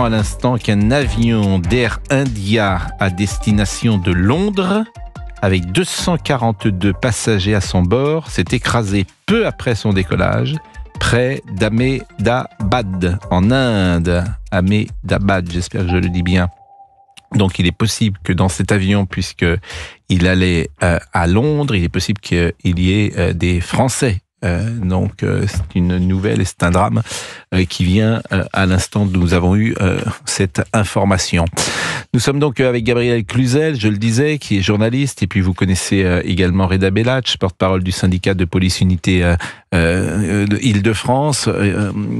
apprend à l'instant qu'un avion d'Air India à destination de Londres, avec 242 passagers à son bord, s'est écrasé peu après son décollage, près d'Ahmedabad, en Inde. Ahmedabad, j'espère que je le dis bien. Donc il est possible que dans cet avion, puisqu'il allait à Londres, il est possible qu'il y ait des Français. C'est une nouvelle et c'est un drame qui vient à l'instant où nous avons eu cette information. Nous sommes donc avec Gabriel Cluzel, je le disais, qui est journaliste, et puis vous connaissez également Reda Bellatch, porte-parole du syndicat de police unité Île-de-France.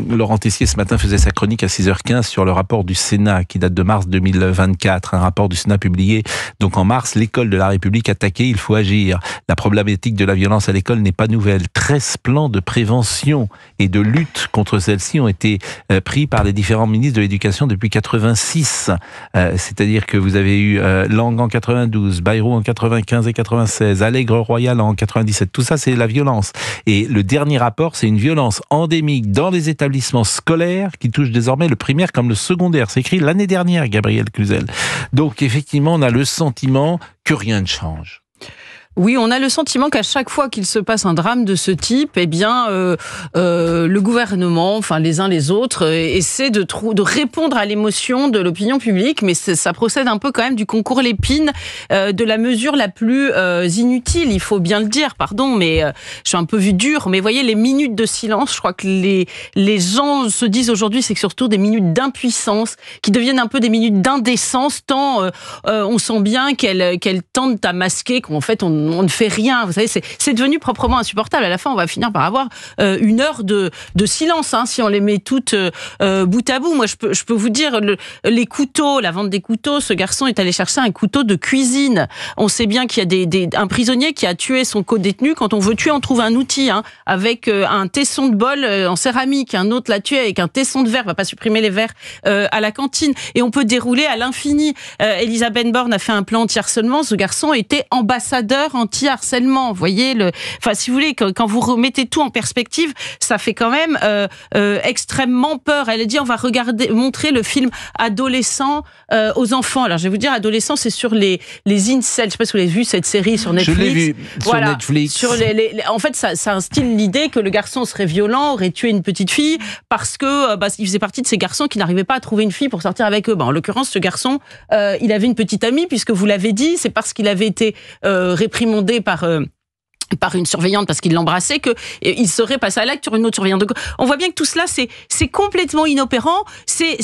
Laurent Tessier ce matin faisait sa chronique à 6h15 sur le rapport du Sénat qui date de mars 2024, un rapport du Sénat publié donc en mars. L'école de la République attaquée, il faut agir. La problématique de la violence à l'école n'est pas nouvelle. 13 plans de prévention et de lutte contre celle-ci ont été pris par les différents ministres de l'Éducation depuis 86. C'est-à-dire que vous avez eu Lang en 92, Bayrou en 95 et 96, Allègre Royal en 97. Tout ça, c'est la violence. Et le dernier rapport, c'est une violence endémique dans les établissements scolaires qui touche désormais le primaire comme le secondaire. C'est écrit l'année dernière, Gabriel Cluzel. Donc, effectivement, on a le sentiment que rien ne change. Oui, on a le sentiment qu'à chaque fois qu'il se passe un drame de ce type, le gouvernement, enfin les uns les autres, essaie de répondre à l'émotion de l'opinion publique, mais ça procède un peu quand même du concours Lépine, de la mesure la plus inutile, il faut bien le dire, pardon, mais je suis un peu vue dure, mais voyez, les minutes de silence, je crois que les gens se disent aujourd'hui, c'est surtout des minutes d'impuissance, qui deviennent un peu des minutes d'indécence, tant on sent bien qu'elles tentent à masquer qu'en fait on ne fait rien. Vous savez, c'est devenu proprement insupportable. À la fin, on va finir par avoir une heure de silence, si on les met toutes bout à bout. Moi, je peux vous dire, les couteaux, la vente des couteaux, ce garçon est allé chercher un couteau de cuisine. On sait bien qu'il y a un prisonnier qui a tué son co-détenu. Quand on veut tuer, on trouve un outil, avec un tesson de bol en céramique. Un autre l'a tué avec un tesson de verre. On va pas supprimer les verres à la cantine. Et on peut dérouler à l'infini. Elisabeth Borne a fait un plan anti-harcèlement. Ce garçon était ambassadeur anti-harcèlement. Vous voyez, si vous voulez, quand vous remettez tout en perspective, ça fait quand même extrêmement peur. Elle a dit, on va montrer le film adolescent aux enfants. Alors, je vais vous dire, adolescent, c'est sur les incels. Je sais pas si vous avez vu cette série sur Netflix. Je l'ai vu sur Netflix. En fait, ça instille l'idée que le garçon serait violent, aurait tué une petite fille, parce que il faisait partie de ces garçons qui n'arrivaient pas à trouver une fille pour sortir avec eux. En l'occurrence, ce garçon, il avait une petite amie, puisque vous l'avez dit, c'est parce qu'il avait été réprimandé par une surveillante parce qu'il l'embrassait qu'il serait passé à l'acte sur une autre surveillante. Donc, on voit bien que tout cela c'est complètement inopérant. C'est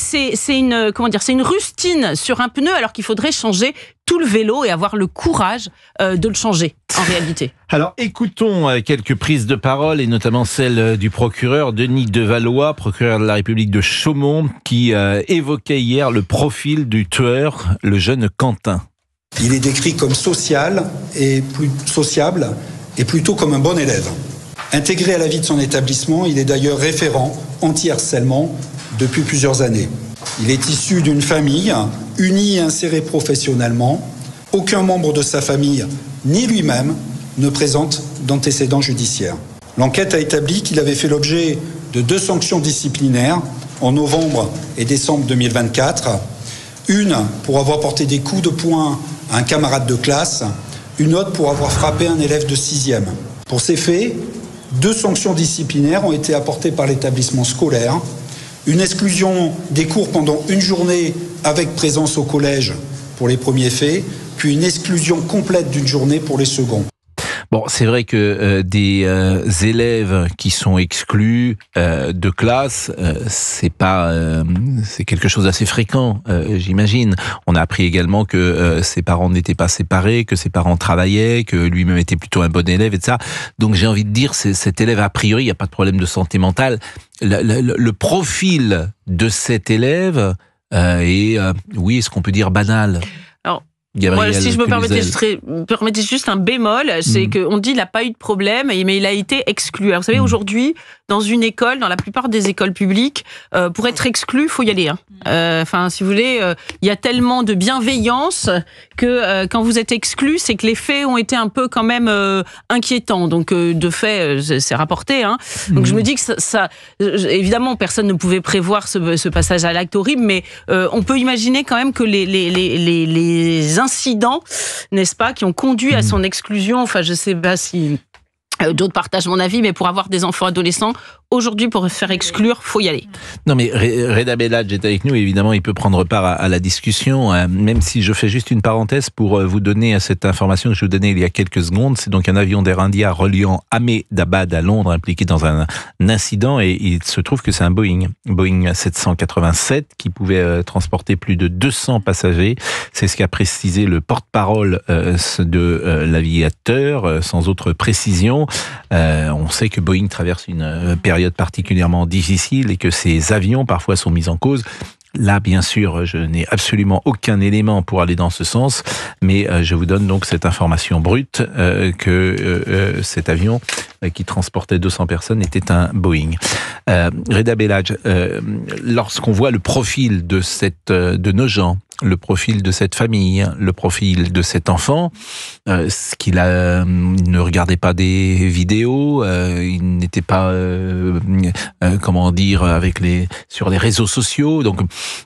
une rustine sur un pneu alors qu'il faudrait changer tout le vélo et avoir le courage de le changer en réalité. Alors écoutons quelques prises de parole et notamment celle du procureur Denis Devallois, procureur de la République de Chaumont, qui évoquait hier le profil du tueur, le jeune Quentin. Il est décrit comme sociable et plutôt comme un bon élève. Intégré à la vie de son établissement, il est d'ailleurs référent anti-harcèlement depuis plusieurs années. Il est issu d'une famille unie et insérée professionnellement. Aucun membre de sa famille, ni lui-même, ne présente d'antécédents judiciaires. L'enquête a établi qu'il avait fait l'objet de 2 sanctions disciplinaires en novembre et décembre 2024. Une pour avoir porté des coups de poing à un camarade de classe, une autre pour avoir frappé un élève de 6e. Pour ces faits, 2 sanctions disciplinaires ont été apportées par l'établissement scolaire, une exclusion des cours pendant une journée avec présence au collège pour les premiers faits, puis une exclusion complète d'une journée pour les seconds. Bon, c'est vrai que des élèves qui sont exclus de classe, c'est quelque chose d'assez fréquent, j'imagine. On a appris également que ses parents n'étaient pas séparés, que ses parents travaillaient, que lui-même était plutôt un bon élève, etc. Donc j'ai envie de dire, cet élève, a priori, il n'y a pas de problème de santé mentale. Le profil de cet élève est, est-ce qu'on peut dire banal ? Gabriel, si je me permettais juste un bémol, c'est qu'on dit qu'il n'a pas eu de problème, mais il a été exclu. Alors, vous savez, aujourd'hui, dans une école, dans la plupart des écoles publiques, pour être exclu, il faut y aller. Enfin, si vous voulez, il y a tellement de bienveillance que quand vous êtes exclu, c'est que les faits ont été un peu quand même inquiétants. Donc, de fait, c'est rapporté. Donc, je me dis que ça, évidemment, personne ne pouvait prévoir ce passage à l'acte horrible, mais on peut imaginer quand même que les incidents, n'est-ce pas, qui ont conduit à son exclusion, enfin, je sais pas si d'autres partagent mon avis, mais pour avoir des enfants adolescents, aujourd'hui, pour se faire exclure, faut y aller. Non, mais Reda Bellage est avec nous. Évidemment, il peut prendre part à la discussion, même si je fais juste une parenthèse pour vous donner cette information que je vous donnais il y a quelques secondes. C'est donc un avion d'Air India reliant Ahmedabad à Londres impliqué dans un incident, et il se trouve que c'est un Boeing 787 qui pouvait transporter plus de 200 passagers. C'est ce qu'a précisé le porte-parole de l'aviateur, sans autre précision. On sait que Boeing traverse une période particulièrement difficile et que ces avions parfois sont mis en cause. Là, bien sûr, je n'ai absolument aucun élément pour aller dans ce sens, mais je vous donne donc cette information brute que cet avion qui transportait 200 personnes était un Boeing. Reda Bellage, lorsqu'on voit le profil de nos gens, le profil de cette famille, le profil de cet enfant, ce qu'il ne regardait pas des vidéos, il n'était pas, comment dire, sur les réseaux sociaux. Donc,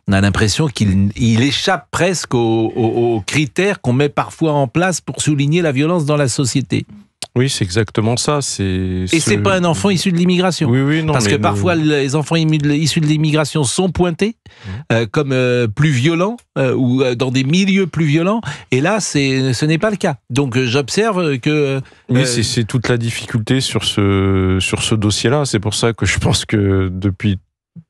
on a l'impression qu'il échappe presque aux critères qu'on met parfois en place pour souligner la violence dans la société. Oui, c'est exactement ça. Et c'est pas un enfant issu de l'immigration. Oui, non. Parce que parfois, les enfants issus de l'immigration sont pointés comme plus violents ou dans des milieux plus violents. Et là, ce n'est pas le cas. Donc, j'observe que... Oui, c'est toute la difficulté sur ce dossier-là. C'est pour ça que je pense que depuis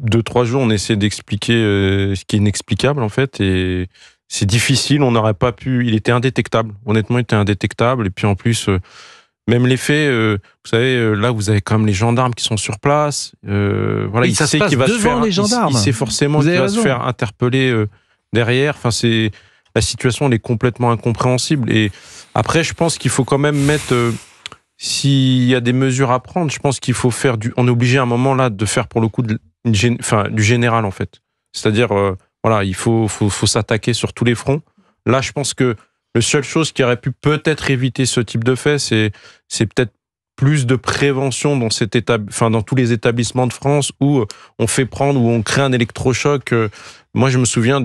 2-3 jours, on essaie d'expliquer ce qui est inexplicable, en fait. Et c'est difficile. On n'aurait pas pu... Il était indétectable. Honnêtement, il était indétectable. Et puis, en plus... Même les faits, vous savez, là vous avez quand même les gendarmes qui sont sur place. Voilà, il sait qu'il va se faire. Les gendarmes. Il sait forcément qu'il va se faire interpeller derrière. Enfin, la situation, elle est complètement incompréhensible. Et après, je pense qu'il faut quand même mettre. S'il y a des mesures à prendre, je pense qu'il faut faire on est obligé à un moment là de faire pour le coup du général en fait. C'est-à-dire, voilà, il faut s'attaquer sur tous les fronts. Là, je pense que la seule chose qui aurait pu peut-être éviter ce type de fait, c'est peut-être plus de prévention dans tous les établissements de France où on fait prendre, où on crée un électrochoc. Moi, je me souviens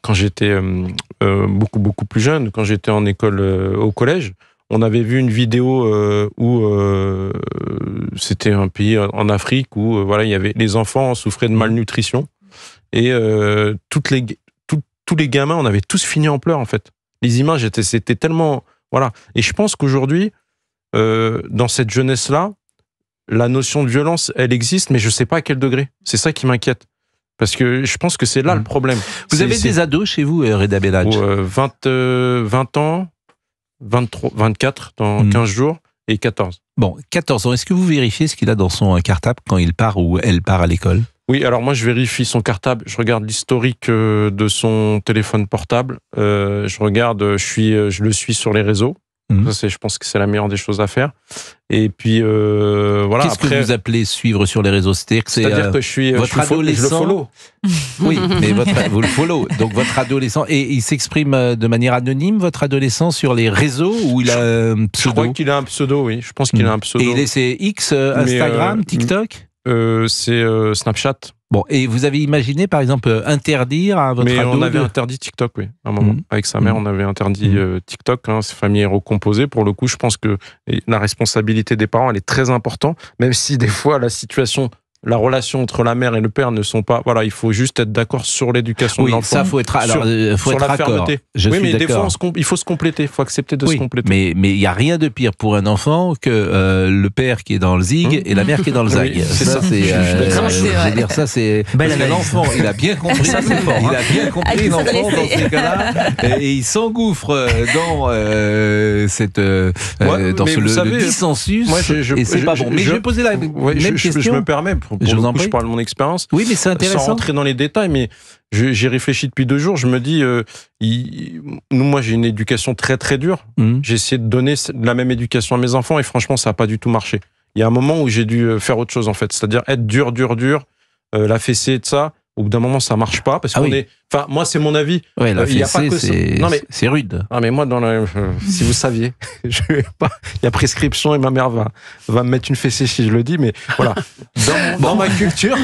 quand j'étais beaucoup plus jeune, quand j'étais en école au collège, on avait vu une vidéo où c'était un pays en Afrique où voilà, il y avait les enfants souffraient de malnutrition et tous les gamins, on avait tous fini en pleurs, en fait. Les images, c'était tellement... Voilà. Et je pense qu'aujourd'hui, dans cette jeunesse-là, la notion de violence, elle existe, mais je ne sais pas à quel degré. C'est ça qui m'inquiète. Parce que je pense que c'est là le problème. Vous avez des ados chez vous, Reda Bellage? 20 ans, 23, 24 dans 15 jours, et 14. Bon, 14 ans. Est-ce que vous vérifiez ce qu'il a dans son cartable quand il part ou elle part à l'école? Oui, alors moi je vérifie son cartable, je regarde l'historique de son téléphone portable, je le suis sur les réseaux. Ça, je pense que c'est la meilleure des choses à faire. Et puis voilà. Qu'est-ce que vous appelez suivre sur les réseaux? C'est-à-dire que je le follow. Oui, mais vous le follow. Donc votre adolescent, et il s'exprime de manière anonyme, votre adolescent, sur les réseaux, ou il a un pseudo? Je crois qu'il a un pseudo, oui. Je pense qu'il a un pseudo. Et c'est X, Instagram, TikTok? C'est Snapchat. Bon, et vous avez imaginé, par exemple, interdire à votre ado? On avait interdit TikTok, oui, à un moment. Avec sa mère, on avait interdit TikTok. Ces familles recomposées, pour le coup, je pense que la responsabilité des parents, elle est très importante, même si des fois, la relation entre la mère et le père ne sont pas... Voilà, il faut juste être d'accord sur l'éducation de l'enfant. Ça, faut être d'accord. Oui, mais des fois, il faut se compléter, il faut accepter de se compléter. Mais il n'y a rien de pire pour un enfant que le père qui est dans le zig et la mère qui est dans le zag. Oui, c'est ça. Je veux dire, ça, c'est... Parce que l'enfant, il a bien compris. Ça, c'est fort. Il a bien compris, l'enfant, dans ces cas-là. Et il s'engouffre dans le dissensus. Et c'est pas bon. Mais je vais poser la même question. Je me permets, pour le coup, je parle de mon expérience. Oui, mais c'est intéressant. Sans rentrer dans les détails, mais j'ai réfléchi depuis 2 jours. Je me dis, moi, j'ai une éducation très, très dure. J'ai essayé de donner la même éducation à mes enfants et franchement, ça n'a pas du tout marché. Il y a un moment où j'ai dû faire autre chose, en fait. C'est-à-dire être dur, la fessée de ça. Au bout d'un moment, ça marche pas parce qu'on est. Enfin, moi, c'est mon avis. Ouais, la y a pas fessée, que ça. C'est rude. Ah, mais moi, si vous saviez, il y a prescription et ma mère va me mettre une fessée si je le dis. Mais voilà, dans ma culture,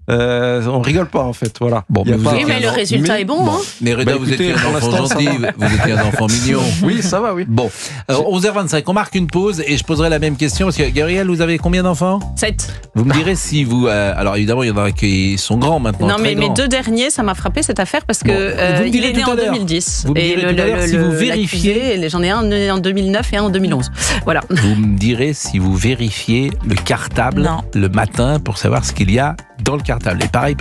on rigole pas en fait, voilà. Bon, mais le résultat est bon. Hein. Mais Reda, vous étiez un enfant gentil, vous étiez un enfant mignon. Oui, ça va, oui. Bon, 11h25, on marque une pause et je poserai la même question parce que Gabriel, vous avez combien d'enfants ? 7. Vous me direz si vous... alors évidemment, il y en a qui sont grands maintenant. Non, mais mes 2 derniers, ça m'a frappé cette affaire parce que il est né en 2010. Vous me direz tout à l'heure si vous vérifiez... J'en ai un né en 2009 et un en 2011. Voilà. Vous me direz si vous vérifiez le cartable le matin pour savoir ce qu'il y a dans le cartable. Et pareil